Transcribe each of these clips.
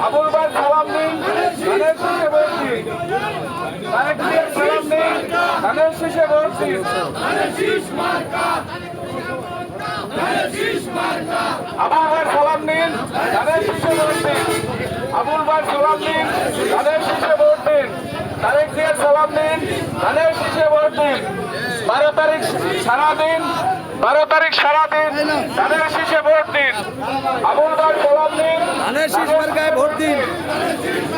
আবুল ভাই সালাম দিন, ধানের শীষে ভোট দিন। তারেক জিয়ার সালাম দিন, ধানের শীষে ভোট দিন। আবুল ভাই সালাম দিন, ধানের শীষে ভোট দিন। আবুল ভাই সালাম দিন, ধানের শীষে ভোট দিন। তারেক জিয়ার সালাম দিন, ধানের শীষে ভোট দিন। 12 তারিখ সারাদিন, 12 তারিখ সারাদিন ধানের শীষে ভোট দিন। আবুল ভাই সালাম দিন, ধানের শীষ মার্কায় ভোট দিন।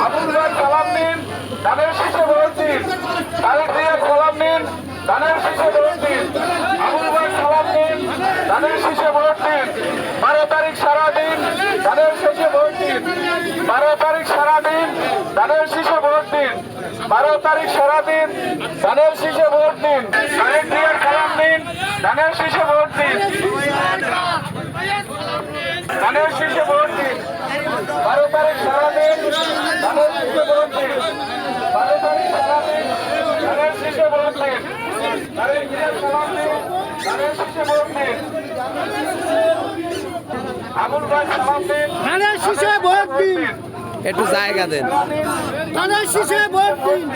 আবুল ভাই সালাম দিন, ধানের শীষে ভোট দিন। তারেক জিয়ার সালাম দিন, ধানের শীষে ভোট দিন। আবুল ভাই সালাম দিন, ধানের শীষে ভোট দিন। 12 তারিখ সারাদিন ধানের শীষে ভোট দিন। 12 তারিখ সারাদিন ধানের শীষে ভোট দিন। 12 তারিখ সারাদিন ধানের শীষে ভোট দিন। তারেক জিয়ার সালাম দিন, ধানের শীষে ভোট দিন। ধানের শীষে ভোট দিন। 12 তারিখ সারাদিন ধানের শীষে ভোট দিন। 12 তারিখ সারাদিন ধানের শীষে ভোট দিন। তারেক জিয়ার সালাম দিন, ধানের শীষে ভোট দিন। আবুল ভাই সালাম দিন, ধানের শীষে ভোট দিন। একটু জায়গা দেন। ধানের শীষে ভোট দিন।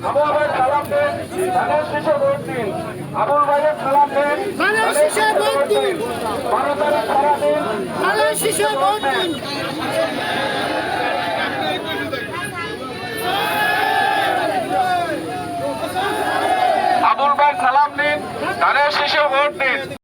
আবুল ভাই সালাম দিন, ধানের শীষে ভোট দিন। আবুল ভাইয়ের সালাম দিন, ধানের শীষে ভোট দিন। 12 তারিখ সারাদিন ধানের শীষে ভোট দিন। আবুল ভাই সালাম দিন, ধানের শীষে ভোট দিন।